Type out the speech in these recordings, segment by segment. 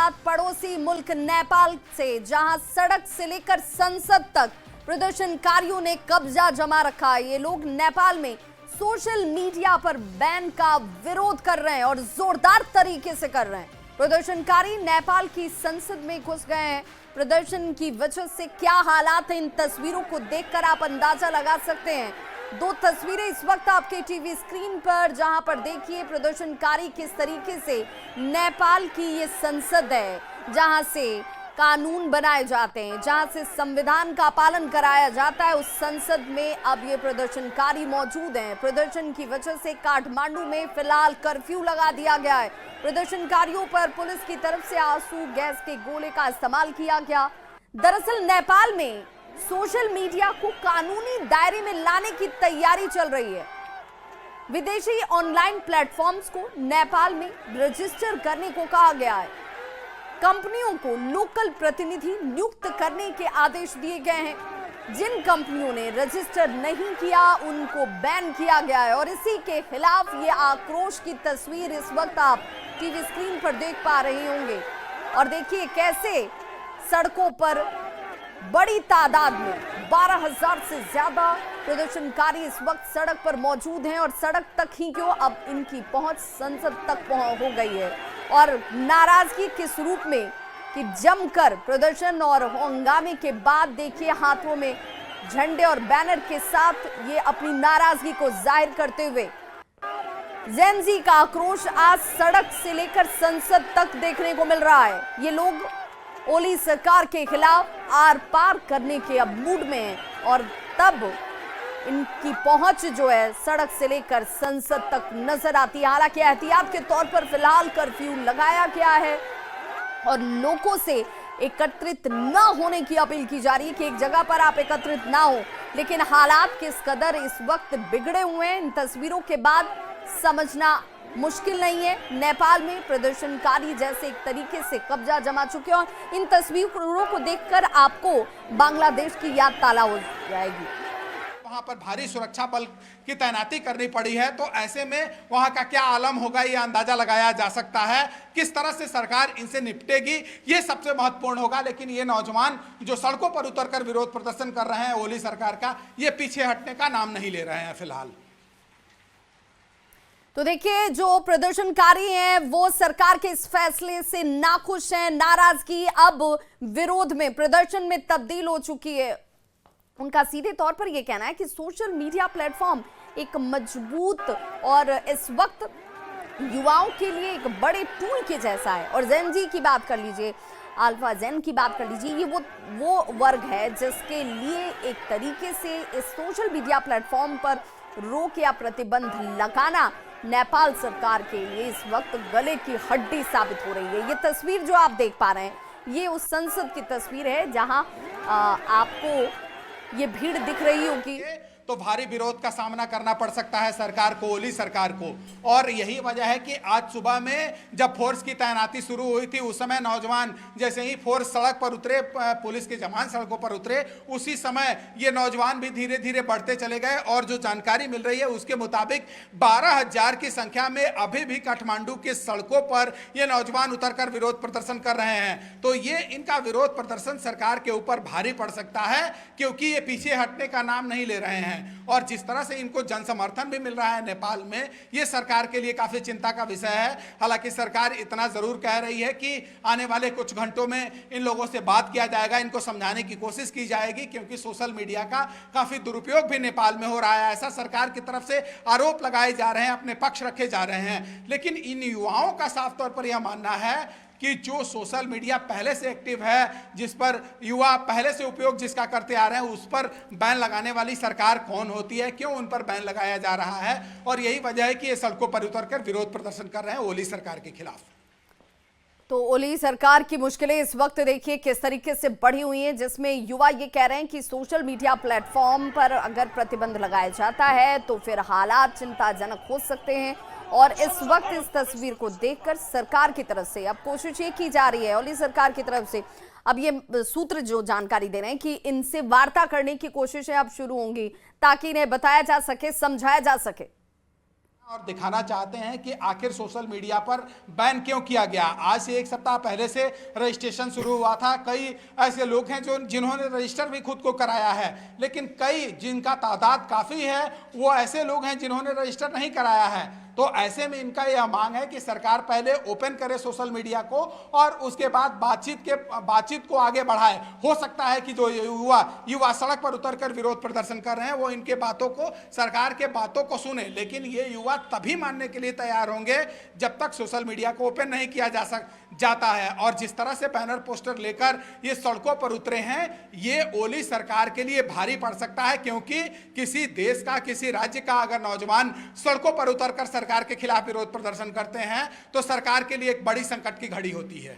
बात पड़ोसी मुल्क नेपाल से, जहां सड़क से लेकर संसद तक प्रदर्शनकारियों ने कब्जा जमा रखा है। ये लोग नेपाल में सोशल मीडिया पर बैन का विरोध कर रहे हैं और जोरदार तरीके से कर रहे हैं। प्रदर्शनकारी नेपाल की संसद में घुस गए हैं। प्रदर्शन की वजह से क्या हालात हैं, इन तस्वीरों को देखकर आप अंदाजा लगा सकते हैं। दो तस्वीरें इस वक्त आपके टीवी स्क्रीन पर, जहां पर देखिए प्रदर्शनकारी किस तरीके से नेपाल की ये संसद है, जहां से कानून बनाए जाते हैं, जहां से संविधान का पालन कराया जाता है, उस संसद में अब ये प्रदर्शनकारी मौजूद हैं। प्रदर्शन की वजह से काठमांडू में फिलहाल कर्फ्यू लगा दिया गया है। प्रदर्शनकारियों पर पुलिस की तरफ से आंसू गैस के गोले का इस्तेमाल किया गया। दरअसल नेपाल में सोशल मीडिया को कानूनी दायरे में लाने की तैयारी चल रही है। विदेशी ऑनलाइन प्लेटफॉर्म्स को नेपाल में रजिस्टर करने को कहा गया है। कंपनियों को लोकल प्रतिनिधि नियुक्त करने के आदेश दिए गए हैं। जिन कंपनियों ने रजिस्टर नहीं किया उनको बैन किया गया है और इसी के खिलाफ ये आक्रोश की तस्वीर इस वक्त आप टीवी स्क्रीन पर देख पा रहे होंगे। और देखिए कैसे सड़कों पर बड़ी तादाद में 12,000 से ज्यादा प्रदर्शनकारी इस वक्त सड़क पर मौजूद हैं और सड़क तक ही क्यों, अब इनकी पहुंच संसद तक हो गई है। और नाराजगी किस रूप में कि जमकर प्रदर्शन और हंगामे के बाद देखिए हाथों में झंडे और बैनर के साथ ये अपनी नाराजगी को जाहिर करते हुए जेन ज़ी का आक्रोश आज सड़क से लेकर संसद तक देखने को मिल रहा है। ये लोग ओली सरकार के खिलाफ आर पार करने के अब मूड में हैं और तब इनकी पहुंच जो है सड़क से लेकर संसद तक नजर आती है। हालांकि एहतियात के तौर पर फिलहाल कर्फ्यू लगाया गया है और लोगों से एकत्रित न होने की अपील की जा रही है कि एक जगह पर आप एकत्रित ना हो। लेकिन हालात किस कदर इस वक्त बिगड़े हुए हैं, इन तस्वीरों के बाद समझना मुश्किल नहीं है। नेपाल में प्रदर्शनकारी जैसे एक तरीके से कब्जा जमा चुके हैं और इन तस्वीरों को देखकर आपको बांग्लादेश की याद ताज़ा हो जाएगी। वहां पर भारी सुरक्षा बल की तैनाती करनी पड़ी है, तो ऐसे में वहां का क्या आलम होगा ये अंदाजा लगाया जा सकता है। किस तरह से सरकार इनसे निपटेगी ये सबसे महत्वपूर्ण होगा। लेकिन ये नौजवान जो सड़कों पर उतरकर विरोध प्रदर्शन कर रहे हैं ओली सरकार का, ये पीछे हटने का नाम नहीं ले रहे हैं फिलहाल। तो देखिए जो प्रदर्शनकारी हैं वो सरकार के इस फैसले से नाखुश हैं। नाराजगी अब विरोध में, प्रदर्शन में तब्दील हो चुकी है। उनका सीधे तौर पर यह कहना है कि सोशल मीडिया प्लेटफॉर्म एक मजबूत और इस वक्त युवाओं के लिए एक बड़े टूल के जैसा है। और जेन ज़ी की बात कर लीजिए, अल्फा जेन की बात कर लीजिए, ये वो वर्ग है जिसके लिए एक तरीके से इस सोशल मीडिया प्लेटफॉर्म पर रोक या प्रतिबंध लगाना नेपाल सरकार के लिए इस वक्त गले की हड्डी साबित हो रही है। ये तस्वीर जो आप देख पा रहे हैं ये उस संसद की तस्वीर है जहां आपको ये भीड़ दिख रही होगी। तो भारी विरोध का सामना करना पड़ सकता है सरकार को, ओली सरकार को। और यही वजह है कि आज सुबह में जब फोर्स की तैनाती शुरू हुई थी उस समय नौजवान जैसे ही फोर्स सड़क पर उतरे, पुलिस के जवान सड़कों पर उतरे, उसी समय ये नौजवान भी धीरे धीरे बढ़ते चले गए। और जो जानकारी मिल रही है उसके मुताबिक 12,000 की संख्या में अभी भी काठमांडू के सड़कों पर ये नौजवान उतरकर विरोध प्रदर्शन कर रहे हैं। तो ये इनका विरोध प्रदर्शन सरकार के ऊपर भारी पड़ सकता है क्योंकि ये पीछे हटने का नाम नहीं ले रहे हैं। और जिस तरह से इनको जन समर्थन भी मिल रहा है नेपाल में, ये सरकार के लिए काफी चिंता का विषय है। हालांकि सरकार इतना जरूर कह रही है कि आने वाले कुछ घंटों में इन लोगों से बात किया जाएगा, इनको समझाने की कोशिश की जाएगी क्योंकि सोशल मीडिया का काफी दुरुपयोग भी नेपाल में हो रहा है। ऐसा सरकार की तरफ से आरोप लगाए जा रहे हैं, अपने पक्ष रखे जा रहे हैं। लेकिन इन युवाओं का साफ तौर पर यह मानना है कि जो सोशल मीडिया पहले से एक्टिव है, जिस पर युवा पहले से उपयोग जिसका करते आ रहे हैं, उस पर बैन लगाने वाली सरकार कौन होती है, क्यों उन पर बैन लगाया जा रहा है। और यही वजह है कि ये सड़कों पर उतरकर विरोध प्रदर्शन कर रहे हैं ओली सरकार के खिलाफ। तो ओली सरकार की मुश्किलें इस वक्त देखिए किस तरीके से बढ़ी हुई हैं, जिसमें युवा ये कह रहे हैं कि सोशल मीडिया प्लेटफॉर्म पर अगर प्रतिबंध लगाया जाता है तो फिर हालात चिंताजनक हो सकते हैं। और इस वक्त इस तस्वीर को देखकर सरकार की तरफ से अब कोशिश ये की जा रही है, ओली सरकार की तरफ से अब ये सूत्र जो जानकारी दे रहे हैं कि इनसे वार्ता करने की कोशिशें अब शुरू होंगी ताकि इन्हें बताया जा सके, समझाया जा सके। और दिखाना चाहते हैं कि आखिर सोशल मीडिया पर बैन क्यों किया गया। आज से एक सप्ताह पहले से रजिस्ट्रेशन शुरू हुआ था। कई ऐसे लोग हैं जिन्होंने रजिस्टर भी खुद को कराया है, लेकिन कई जिनका तादाद काफ़ी है वो ऐसे लोग हैं जिन्होंने रजिस्टर नहीं कराया है। तो ऐसे में इनका यह मांग है कि सरकार पहले ओपन करे सोशल मीडिया को और उसके बाद बातचीत को आगे बढ़ाए। हो सकता है कि जो युवा सड़क पर उतरकर विरोध प्रदर्शन कर रहे हैं वो इनके बातों को, सरकार के बातों को सुने, लेकिन ये युवा तभी मानने के लिए तैयार होंगे जब तक सोशल मीडिया को ओपन नहीं किया जाता है। और जिस तरह से बैनर पोस्टर लेकर ये सड़कों पर उतरे हैं, ये ओली सरकार के लिए भारी पड़ सकता है, क्योंकि किसी देश का, किसी राज्य का अगर नौजवान सड़कों पर उतरकर सरकार के खिलाफ विरोध प्रदर्शन करते हैं तो सरकार के लिए एक बड़ी संकट की घड़ी होती है।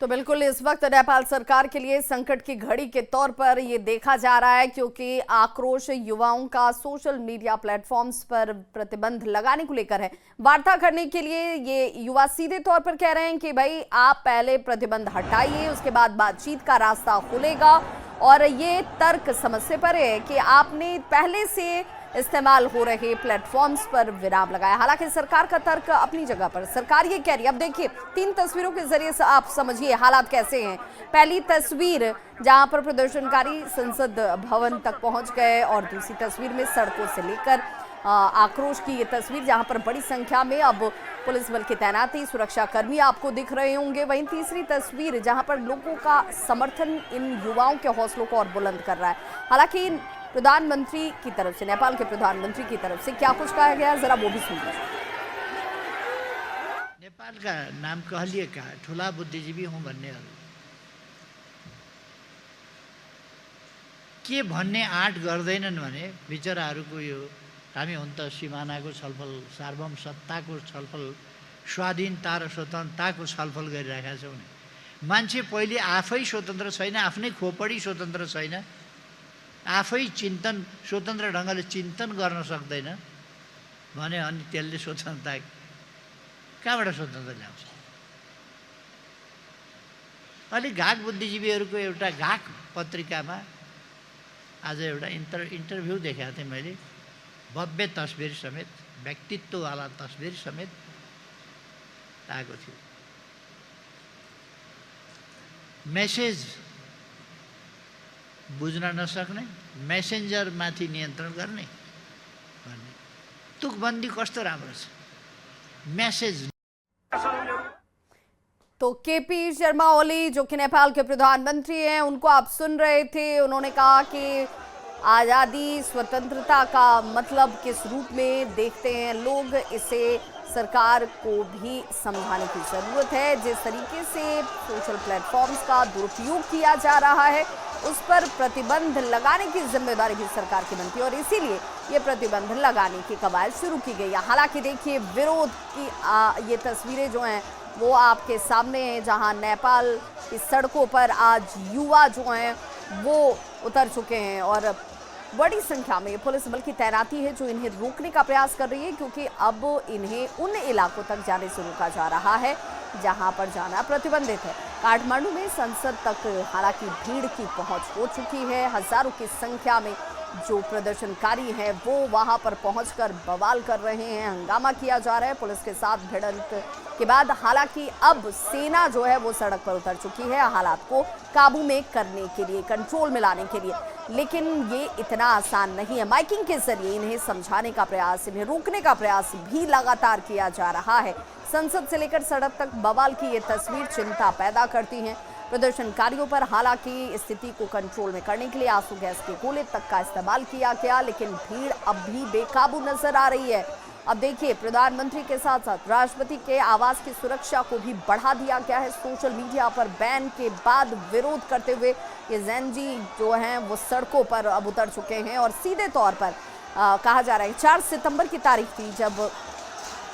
तो बिल्कुल इस वक्त नेपाल सरकार के लिए संकट की घड़ी के तौर पर यह देखा जा रहा है, क्योंकि आक्रोश युवाओं का सोशल मीडिया प्लेटफॉर्म्स पर प्रतिबंध लगाने को लेकर है। वार्ता करने के लिए ये युवा सीधे तौर पर कह रहे हैं कि भाई आप पहले प्रतिबंध हटाइए, उसके बाद बातचीत का रास्ता खुलेगा। और ये तर्क समझ परे है कि आपने पहले से इस्तेमाल हो रहे प्लेटफॉर्म्स पर विराम लगाया। हालांकि सरकार का तर्क अपनी जगह पर, सरकार ये कह रही है। अब देखिए 3 तस्वीरों के जरिए से आप समझिए हालात कैसे हैं। पहली तस्वीर जहां पर प्रदर्शनकारी संसद भवन तक पहुंच गए, और दूसरी तस्वीर में सड़कों से लेकर आक्रोश की ये तस्वीर जहां पर बड़ी संख्या में अब पुलिस बल की तैनाती, सुरक्षा कर्मी आपको दिख रहे होंगे। वहीं तीसरी तस्वीर जहां पर लोगों का समर्थन इन युवाओं के हौसलों को और बुलंद कर रहा है। हालांकि प्रधानमंत्री की तरफ से, नेपाल के प्रधानमंत्री की तरफ से क्या कुछ कहा गया, जरा वो भी सुन लीजिए। नेपाल का नाम कहलिएका ठुला बुद्धिजीवी हूँ भन्नेहरू के भन्ने आँट गर्दैनन् भने बिचराहरूको यो हामी हुन त सिमानाको छलफल, सार्वभौम सत्ताको छलफल, स्वाधीनता र स्वतन्त्रताको छलफल गरिरहेका छौँ नि। मान्छे पहिले आफै स्वतन्त्र छैन, आफ्नै खोपडी स्वतन्त्र छैन, आफै चिन्तन स्वतन्त्र ढङ्गले चिन्तन गर्न सक्दैन भने अनि त्यसले स्वतन्त्रता कहाँबाट स्वतन्त्र ल्याउँछ? अलि घाक बुद्धिजीवीहरूको एउटा घाक पत्रिकामा आज एउटा इन्टरभ्यू देखाएको थिएँ मैले, भव्य तस्बिर समेत, व्यक्तित्ववाला तस्बिर समेत आएको थियो। मेसेज बुझ्न नसक्ने, मेसेन्जर माथि नियन्त्रण गर्ने भन्ने तुकबन्दी कस्तो राम्रो छ। मैसेज। तो केपी शर्मा ओली जो कि नेपाल के प्रधानमंत्री हैं, उनको आप सुन रहे थे। उन्होंने कहा कि आज़ादी, स्वतंत्रता का मतलब किस रूप में देखते हैं लोग, इसे सरकार को भी समझाने की ज़रूरत है। जिस तरीके से सोशल प्लेटफॉर्म्स का दुरुपयोग किया जा रहा है उस पर प्रतिबंध लगाने की जिम्मेदारी भी सरकार की बनती है, और इसीलिए ये प्रतिबंध लगाने की कवायद शुरू की गई है। हालांकि देखिए विरोध की ये तस्वीरें जो हैं वो आपके सामने हैं, जहां नेपाल की सड़कों पर आज युवा जो हैं वो उतर चुके हैं, और बड़ी संख्या में पुलिस बल की तैनाती है जो इन्हें रोकने का प्रयास कर रही है, क्योंकि अब इन्हें उन इलाकों तक जाने से रोका जा रहा है जहां पर जाना प्रतिबंधित है। काठमांडू में संसद तक हालांकि भीड़ की पहुंच हो चुकी है। हजारों की संख्या में जो प्रदर्शनकारी हैं वो वहां पर पहुंचकर बवाल कर रहे हैं, हंगामा किया जा रहा है पुलिस के साथ भिड़ंत के बाद। हालांकि अब सेना जो है वो सड़क पर उतर चुकी है हालात को काबू में करने के लिए, कंट्रोल में लाने के लिए, लेकिन ये इतना आसान नहीं है। माइकिंग के जरिए इन्हें समझाने का प्रयास, इन्हें रोकने का प्रयास भी लगातार किया जा रहा है। संसद से लेकर सड़क तक बवाल की ये तस्वीर चिंता पैदा करती हैं प्रदर्शनकारियों पर। हालांकि स्थिति को कंट्रोल में करने के लिए आंसू गैस के गोले तक का इस्तेमाल किया गया, लेकिन भीड़ अब भी बेकाबू नजर आ रही है। अब देखिए प्रधानमंत्री के साथ साथ राष्ट्रपति के आवास की सुरक्षा को भी बढ़ा दिया गया है। सोशल मीडिया पर बैन के बाद विरोध करते हुए ये जैनजी जो हैं वो सड़कों पर अब उतर चुके हैं, और सीधे तौर पर कहा जा रहा है 4 सितंबर की तारीख थी जब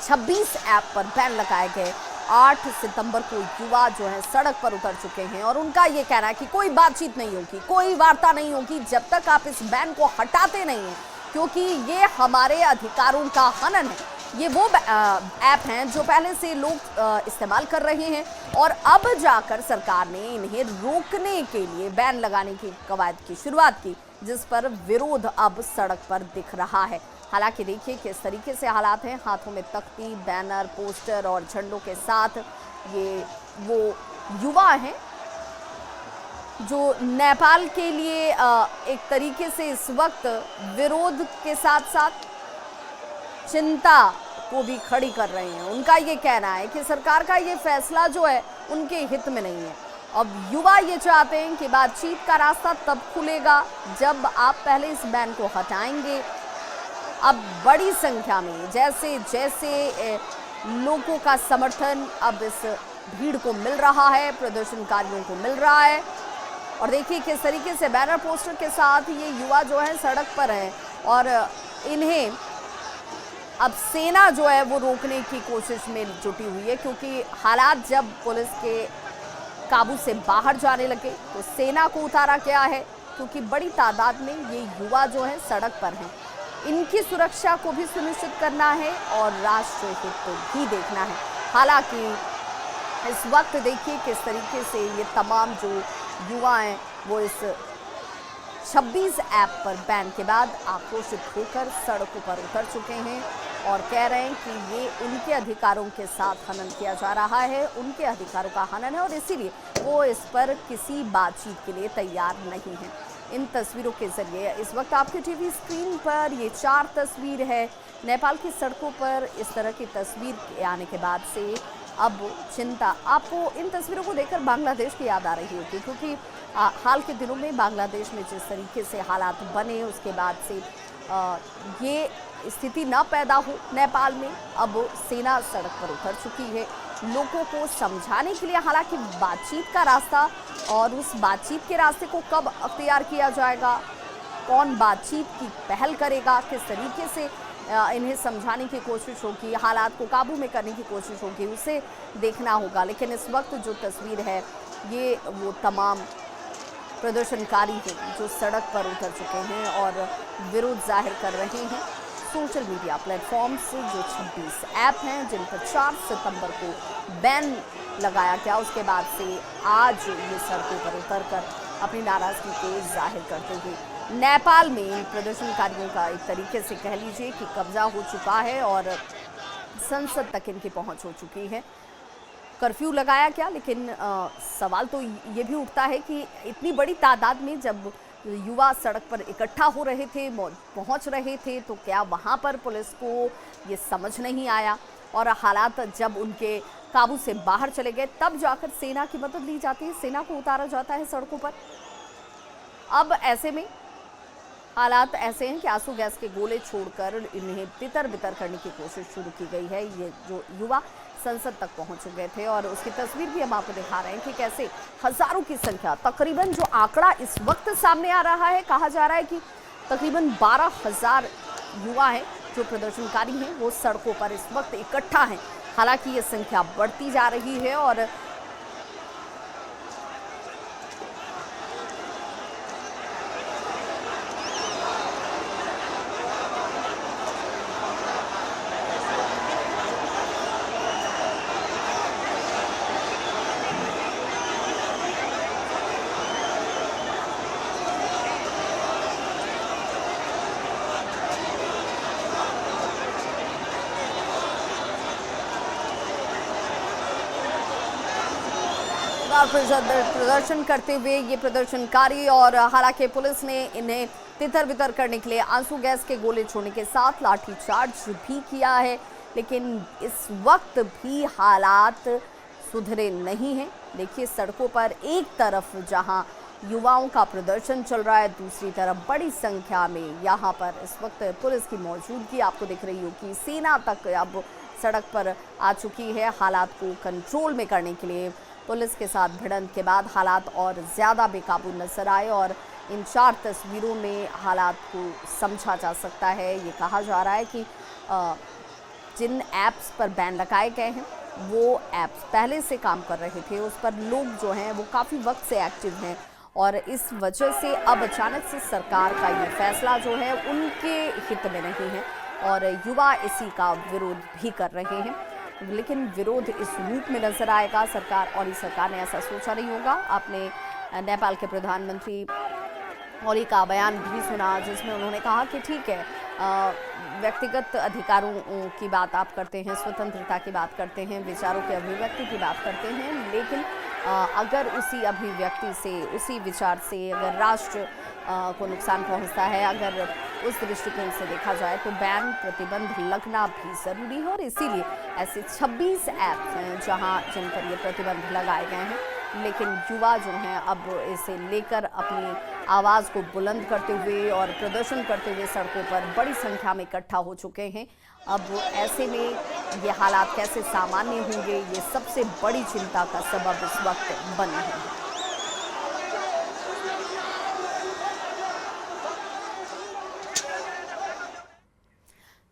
26 ऐप पर बैन लगाए गए। 8 सितंबर को युवा जो है सड़क पर उतर चुके हैं, और उनका ये कहना है कि कोई बातचीत नहीं होगी, कोई वार्ता नहीं होगी जब तक आप इस बैन को हटाते नहीं हैं, क्योंकि ये हमारे अधिकारों का हनन है। ये वो ऐप हैं जो पहले से लोग इस्तेमाल कर रहे हैं, और अब जाकर सरकार ने इन्हें रोकने के लिए बैन लगाने की कवायद की शुरुआत की, जिस पर विरोध अब सड़क पर दिख रहा है। हालांकि देखिए किस तरीके से हालात हैं, हाथों में तख्ती, बैनर, पोस्टर और झंडों के साथ ये वो युवा हैं जो नेपाल के लिए एक तरीके से इस वक्त विरोध के साथ साथ चिंता को भी खड़ी कर रहे हैं। उनका ये कहना है कि सरकार का ये फैसला जो है उनके हित में नहीं है। अब युवा ये चाहते हैं कि बातचीत का रास्ता तब खुलेगा जब आप पहले इस बैन को हटाएंगे। अब बड़ी संख्या में जैसे जैसे लोगों का समर्थन अब इस भीड़ को मिल रहा है, प्रदर्शनकारियों को मिल रहा है, और देखिए किस तरीके से बैनर पोस्टर के साथ ये युवा जो है सड़क पर है और इन्हें अब सेना जो है वो रोकने की कोशिश में जुटी हुई है, क्योंकि हालात जब पुलिस के काबू से बाहर जाने लगे तो सेना को उतारा गया है, क्योंकि बड़ी तादाद में ये युवा जो है सड़क पर हैं। इनकी सुरक्षा को भी सुनिश्चित करना है और राष्ट्र हित को भी देखना है। हालांकि इस वक्त देखिए किस तरीके से ये तमाम जो युवा हैं वो इस 26 ऐप पर बैन के बाद आक्रोशित होकर सड़कों पर उतर चुके हैं और कह रहे हैं कि ये उनके अधिकारों के साथ हनन किया जा रहा है, उनके अधिकारों का हनन है और इसीलिए वो इस पर किसी बातचीत के लिए तैयार नहीं है। इन तस्वीरों के जरिए इस वक्त आपके टीवी स्क्रीन पर ये 4 तस्वीर है। नेपाल की सड़कों पर इस तरह की तस्वीर आने के बाद से अब चिंता, आपको इन तस्वीरों को देखकर बांग्लादेश की याद आ रही होगी, क्योंकि हाल के दिनों में बांग्लादेश में जिस तरीके से हालात बने उसके बाद से ये स्थिति न पैदा हो नेपाल में। अब सेना सड़क पर उतर चुकी है लोगों को समझाने के लिए। हालांकि बातचीत का रास्ता और उस बातचीत के रास्ते को कब अख्तियार किया जाएगा, कौन बातचीत की पहल करेगा, किस तरीके से इन्हें समझाने की कोशिश होगी, हालात को काबू में करने की कोशिश होगी, उसे देखना होगा। लेकिन इस वक्त जो तस्वीर है ये वो तमाम प्रदर्शनकारी हैं जो सड़क पर उतर चुके हैं और विरोध जाहिर कर रहे हैं। सोशल मीडिया प्लेटफॉर्म्स जो 26 ऐप हैं जिन पर 4 सितंबर को बैन लगाया गया, उसके बाद से आज ये सड़कों पर उतरकर अपनी नाराजगी को जाहिर करते हुए नेपाल में इन प्रदर्शनकारियों का एक तरीके से कह लीजिए कि कब्जा हो चुका है और संसद तक इनकी पहुंच हो चुकी है। कर्फ्यू लगाया गया, लेकिन सवाल तो ये भी उठता है कि इतनी बड़ी तादाद में जब युवा सड़क पर इकट्ठा हो रहे थे, पहुंच रहे थे, तो क्या वहां पर पुलिस को ये समझ नहीं आया और हालात जब उनके काबू से बाहर चले गए तब जाकर सेना की मदद ली जाती है, सेना को उतारा जाता है सड़कों पर। अब ऐसे में हालात ऐसे हैं कि आंसू गैस के गोले छोड़कर इन्हें तितर बितर करने की कोशिश शुरू की गई है। ये जो युवा संसद तक पहुंच गए थे और उसकी तस्वीर भी हम आपको दिखा रहे हैं कि कैसे हजारों की संख्या, तकरीबन जो आंकड़ा इस वक्त सामने आ रहा है, कहा जा रहा है कि तकरीबन 12,000 युवा हैं जो प्रदर्शनकारी हैं वो सड़कों पर इस वक्त इकट्ठा हैं। हालांकि ये संख्या बढ़ती जा रही है और प्रदर्शन करते हुए ये प्रदर्शनकारी और हालांकि पुलिस ने इन्हें तितर बितर करने के लिए आंसू गैस के गोले छोड़ने के साथ लाठीचार्ज भी किया है, लेकिन इस वक्त भी हालात सुधरे नहीं हैं। देखिए सड़कों पर एक तरफ जहां युवाओं का प्रदर्शन चल रहा है, दूसरी तरफ बड़ी संख्या में यहाँ पर इस वक्त पुलिस की मौजूदगी आपको दिख रही होगी। सेना तक अब सड़क पर आ चुकी है हालात को कंट्रोल में करने के लिए। पुलिस के साथ भिड़ंत के बाद हालात और ज़्यादा बेकाबू नजर आए और इन 4 तस्वीरों में हालात को समझा जा सकता है। ये कहा जा रहा है कि जिन ऐप्स पर बैन लगाए गए हैं वो ऐप्स पहले से काम कर रहे थे, उस पर लोग जो हैं वो काफ़ी वक्त से एक्टिव हैं और इस वजह से अब अचानक से सरकार का ये फैसला जो है उनके हित में नहीं है और युवा इसी का विरोध भी कर रहे हैं। लेकिन विरोध इस रूप में नजर आएगा, सरकार और इस सरकार ने ऐसा सोचा नहीं होगा। आपने नेपाल के प्रधानमंत्री ओली का बयान भी सुना जिसमें उन्होंने कहा कि ठीक है, व्यक्तिगत अधिकारों की बात आप करते हैं, स्वतंत्रता की बात करते हैं, विचारों के अभिव्यक्ति की बात करते हैं, लेकिन अगर उसी अभिव्यक्ति से, उसी विचार से अगर राष्ट्र को नुकसान पहुंचता है, अगर उस दृष्टिकोण से देखा जाए तो बैन प्रतिबंध लगना भी ज़रूरी है। और इसीलिए ऐसे 26 ऐप्स हैं जहां जिन पर ये प्रतिबंध लगाए गए हैं, लेकिन युवा जो हैं अब इसे लेकर अपनी आवाज़ को बुलंद करते हुए और प्रदर्शन करते हुए सड़कों पर बड़ी संख्या में इकट्ठा हो चुके हैं। अब ऐसे में ये हालात कैसे सामान्य होंगे, ये सबसे बड़ी चिंता का सबब इस वक्त बन रहे हैं।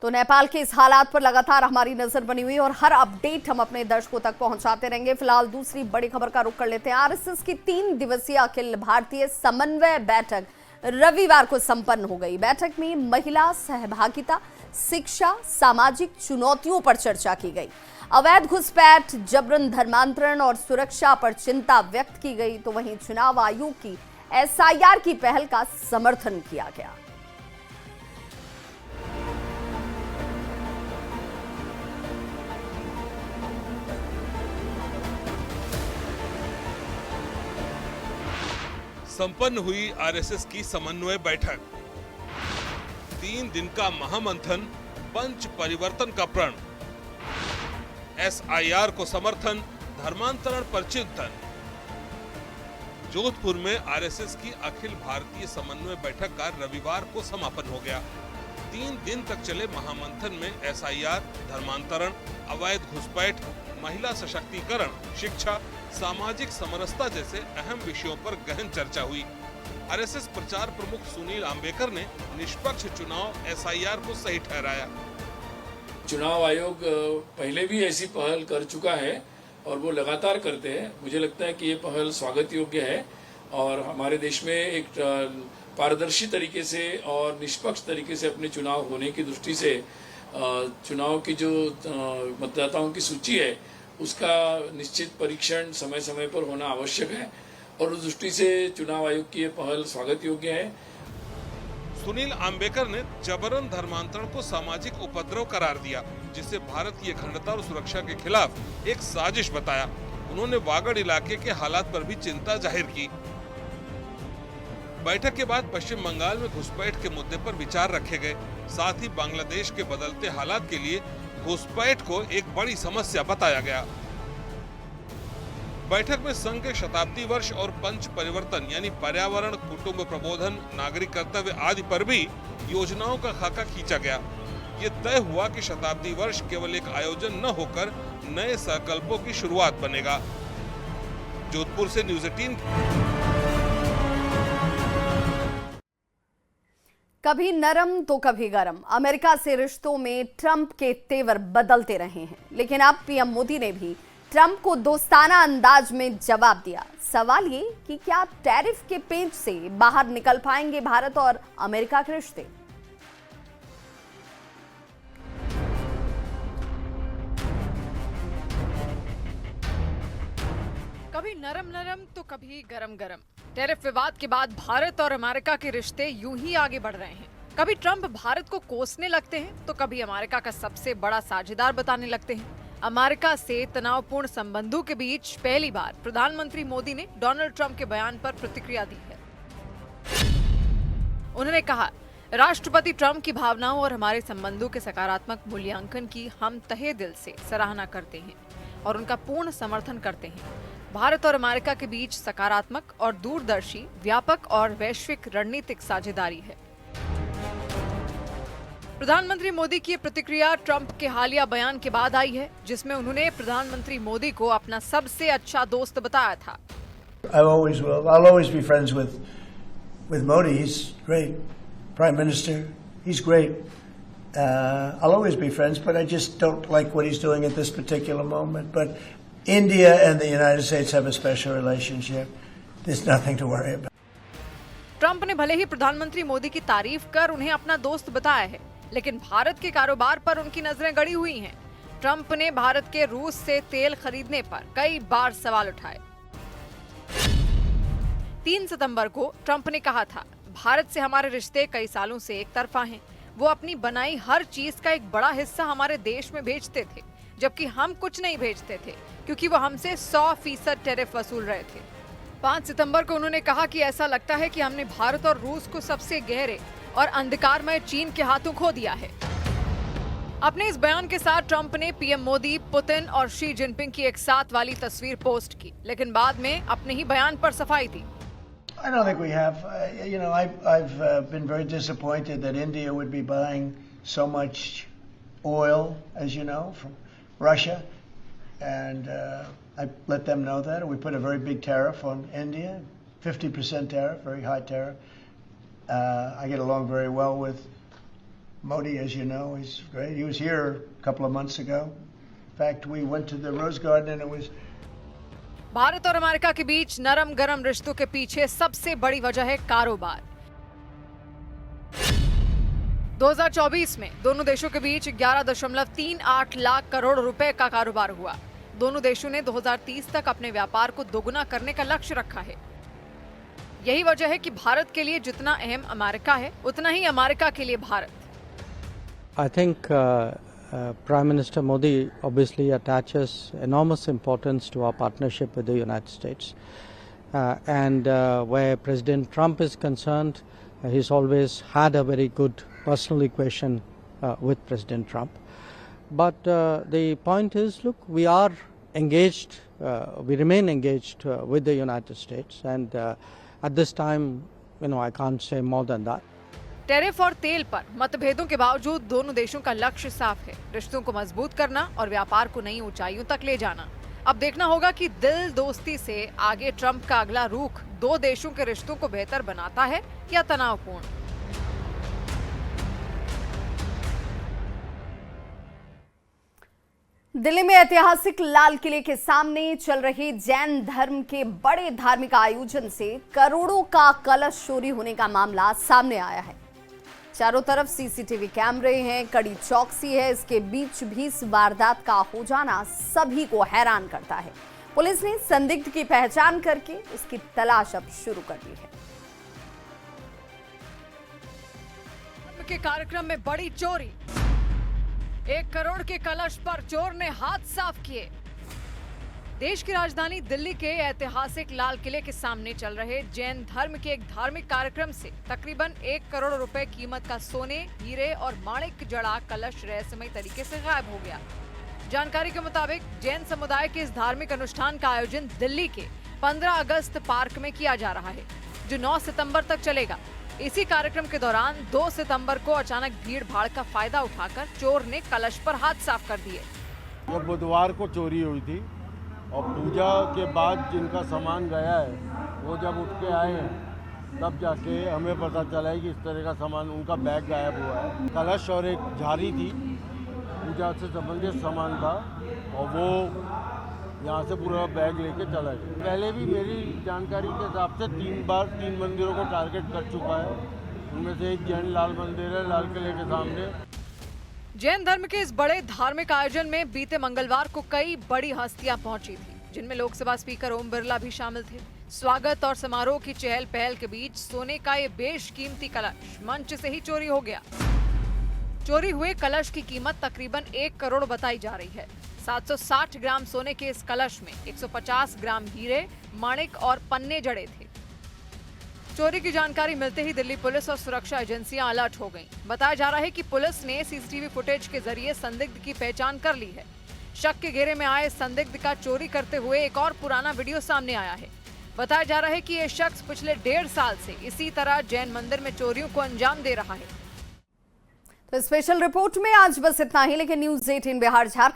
तो नेपाल के इस हालात पर लगातार हमारी नजर बनी हुई और हर अपडेट हम अपने दर्शकों तक पहुंचाते रहेंगे। फिलहाल दूसरी बड़ी खबर का रुख कर लेते हैं। आरएसएस की 3 दिवसीय अखिल भारतीय समन्वय बैठक रविवार को संपन्न हो गई। बैठक में महिला सहभागिता, शिक्षा, सामाजिक चुनौतियों पर चर्चा की गई। अवैध घुसपैठ, जबरन धर्मांतरण और सुरक्षा पर चिंता व्यक्त की गई। तो वहीं चुनाव आयोग की एसआईआर की पहल का समर्थन किया गया। संपन्न हुई आरएसएस की समन्वय बैठक। 3 दिन का महामंथन, पंच परिवर्तन का प्रण, एसआईआर को समर्थन, धर्मांतरण पर चिंतन। जोधपुर में आरएसएस की अखिल भारतीय समन्वय बैठक का रविवार को समापन हो गया। 3 दिन तक चले महामंथन में एसआईआर, धर्मांतरण, अवैध घुसपैठ, महिला सशक्तिकरण, शिक्षा, सामाजिक समरसता जैसे अहम विषयों पर गहन चर्चा हुई। आरएसएस प्रचार प्रमुख सुनील आम्बेकर ने निष्पक्ष चुनाव एसआईआर को सही ठहराया। चुनाव आयोग पहले भी ऐसी पहल कर चुका है और वो लगातार करते हैं। मुझे लगता है कि ये पहल स्वागत योग्य है और हमारे देश में एक पारदर्शी तरीके से और निष्पक्ष तरीके से अपने चुनाव होने की दृष्टि से चुनाव की जो मतदाताओं की सूची है उसका निश्चित परीक्षण समय समय पर होना आवश्यक है और उस दृष्टि से चुनाव आयोग की ये पहल स्वागत योग्य है। सुनील आम्बेकर ने जबरन धर्मांतरण को सामाजिक उपद्रव करार दिया, जिसे भारत की अखंडता और सुरक्षा के खिलाफ एक साजिश बताया। उन्होंने वागड़ इलाके के हालात पर भी चिंता जाहिर की। बैठक के बाद पश्चिम बंगाल में घुसपैठ के मुद्दे पर विचार रखे गए। साथ ही बांग्लादेश के बदलते हालात के लिए घुसपैठ को एक बड़ी समस्या बताया गया। बैठक में संघ के शताब्दी वर्ष और पंच परिवर्तन यानी पर्यावरण, कुटुंब प्रबोधन, नागरिक कर्तव्य आदि पर भी योजनाओं का खाका खींचा गया। ये तय हुआ कि शताब्दी वर्ष केवल एक आयोजन न होकर नए संकल्पों की शुरुआत बनेगा। जोधपुर से न्यूज़ 18। कभी नरम तो कभी गरम, अमेरिका से रिश्तों में ट्रंप के तेवर बदलते रहे हैं, लेकिन अब पीएम मोदी ने भी ट्रंप को दोस्ताना अंदाज में जवाब दिया। सवाल ये कि क्या टैरिफ के पेंच से बाहर निकल पाएंगे भारत और अमेरिका के रिश्ते? कभी नरम नरम तो कभी गरम गरम। टैरिफ विवाद के बाद भारत और अमेरिका के रिश्ते यूं ही आगे बढ़ रहे हैं। कभी ट्रंप भारत को कोसने लगते हैं तो कभी अमेरिका का सबसे बड़ा साझेदार बताने लगते हैं। अमेरिका से तनावपूर्ण संबंधों के बीच पहली बार प्रधानमंत्री मोदी ने डोनाल्ड ट्रंप के बयान पर प्रतिक्रिया दी है। उन्होंने कहा, राष्ट्रपति ट्रंप की भावनाओं और हमारे संबंधों के सकारात्मक मूल्यांकन की हम तहे दिल से सराहना करते हैं और उनका पूर्ण समर्थन करते हैं। भारत और अमेरिका के बीच सकारात्मक और दूरदर्शी, व्यापक और वैश्विक रणनीतिक साझेदारी है। प्रधानमंत्री मोदी की प्रतिक्रिया ट्रंप के हालिया बयान के बाद आई है, जिसमें उन्होंने प्रधानमंत्री मोदी को अपना सबसे अच्छा दोस्त बताया था। I always will. I'll always be friends with Modi. He's great prime minister. He's great. I'll always be friends, but I just don't like what he's doing at this particular moment. But India and the United States have a special relationship. There's nothing to worry about. Trump ने भले ही प्रधानमंत्री मोदी की तारीफ कर उन्हें अपना दोस्त बताया है, लेकिन भारत के कारोबार पर उनकी नजरें गड़ी हुई हैं। ट्रंप ने भारत के रूस से तेल खरीदने पर कई बार सवाल उठाए। 3 सितंबर को ट्रंप ने कहा था, भारत से हमारे रिश्ते कई सालों से एक तरफा हैं। वो अपनी बनाई हर चीज का एक बड़ा हिस्सा हमारे देश में भेजते थे, जबकि हम कुछ नहीं भेजते थे क्योंकि वो हमसे 100% टैरिफ वसूल रहे थे। 5 सितंबर को उन्होंने कहा कि ऐसा लगता है कि हमने भारत और रूस को सबसे गहरे और अंधकारमय चीन के हाथों खो दिया है। अपने इस बयान के साथ ट्रंप ने पीएम मोदी, पुतिन और शी जिनपिंग की एक साथ वाली तस्वीर पोस्ट की, लेकिन बाद में अपने ही बयान पर सफाई दी। I don't think we have. I've been very disappointed that India would be buying so much oil, as you know, from Russia, and I let them know that. We put a very big tariff on India, 50% tariff, very high tariff. I get along very well with Modi, as you know. He's great. He was here a couple of months ago. In fact, we went to the Rose Garden, and it was. Bharat और America के बीच नरम गरम रिश्तों के पीछे सबसे बड़ी वजह है कारोबार। 2024 में दोनों देशों के बीच 11.38 लाख करोड़ रुपए का कारोबार हुआ। दोनों देशों ने 2030 तक अपने व्यापार को दोगुना करने का लक्ष्य रखा है। यही वजह है कि भारत के लिए जितना अहम अमेरिका है, उतना ही अमेरिका के लिए Bharat. I think Prime Minister Modi obviously attaches enormous importance to our partnership with the United States. And where President Trump is concerned, he's always had a very good personal equation with President Trump. But the point is, look, we are engaged, we remain engaged with the United States. And at this time, I can't say more than that. Tariff और तेल पर मतभेदों के बावजूद दोनों देशों का लक्ष्य साफ है, रिश्तों को मजबूत करना और व्यापार को नई ऊंचाइयों तक ले जाना। अब देखना होगा कि दिल दोस्ती से आगे ट्रंप का अगला रुख दो देशों के रिश्तों को बेहतर बनाता है या तनावपूर्ण। दिल्ली में ऐतिहासिक लाल किले के सामने चल रहे जैन धर्म के बड़े धार्मिक आयोजन से करोड़ों का कलश चोरी होने का मामला सामने आया है। चारों तरफ सीसीटीवी कैमरे हैं, कड़ी चौकसी है। इसके बीच भी इस वारदात का हो जाना सभी को हैरान करता है। पुलिस ने संदिग्ध की पहचान करके उसकी तलाश अब शुरू कर दी है। के कार्यक्रम में बड़ी चोरी, 1 करोड़ के कलश पर चोर ने हाथ साफ किए। देश की राजधानी दिल्ली के ऐतिहासिक लाल किले के सामने चल रहे जैन धर्म के एक धार्मिक कार्यक्रम से तकरीबन 1 करोड़ रुपए कीमत का सोने, हीरे और माणिक जड़ा कलश रहस्यमय तरीके से गायब हो गया। जानकारी के मुताबिक जैन समुदाय के इस धार्मिक अनुष्ठान का आयोजन दिल्ली के 15 अगस्त पार्क में किया जा रहा है, जो 9 सितंबर तक चलेगा। इसी कार्यक्रम के दौरान 2 सितंबर को अचानक भीड़ भाड़ का फायदा उठाकर चोर ने कलश पर हाथ साफ कर दिए। ये बुधवार को चोरी हुई थी और पूजा के बाद जिनका सामान गया है वो जब उठ के आए हैं तब जाके हमें पता चला है कि इस तरह का सामान उनका बैग गायब हुआ है। कलश और एक झारी थी, पूजा से संबंधित सामान था और वो यहाँ से पूरा बैग लेके चला गया। पहले भी मेरी जानकारी के हिसाब से 3 बार 3 मंदिरों को टारगेट कर चुका है। उनमें से एक जैन लाल मंदिर है लाल किले के सामने। जैन धर्म के इस बड़े धार्मिक आयोजन में बीते मंगलवार को कई बड़ी हस्तियां पहुंची थी, जिनमें लोकसभा स्पीकर ओम बिरला भी शामिल थे। स्वागत और समारोह की चहल पहल के बीच सोने का ये बेशकीमती कलश मंच से ही चोरी हो गया। चोरी हुए कलश की कीमत तकरीबन 1 करोड़ बताई जा रही है। 760 ग्राम सोने के इस कलश में 150 ग्राम हीरे, माणिक और पन्ने जड़े थे। चोरी की जानकारी मिलते ही दिल्ली पुलिस और सुरक्षा एजेंसियां अलर्ट हो गईं। बताया जा रहा है कि पुलिस ने सीसीटीवी फुटेज के जरिए संदिग्ध की पहचान कर ली है। शक के घेरे में आए संदिग्ध का चोरी करते हुए एक और पुराना वीडियो सामने आया है। बताया जा रहा है कि ये शख्स पिछले 1.5 साल से इसी तरह जैन मंदिर में चोरियों को अंजाम दे रहा है। तो स्पेशल रिपोर्ट में आज बस इतना ही, लेकिन न्यूज़ 18 बिहार झारखंड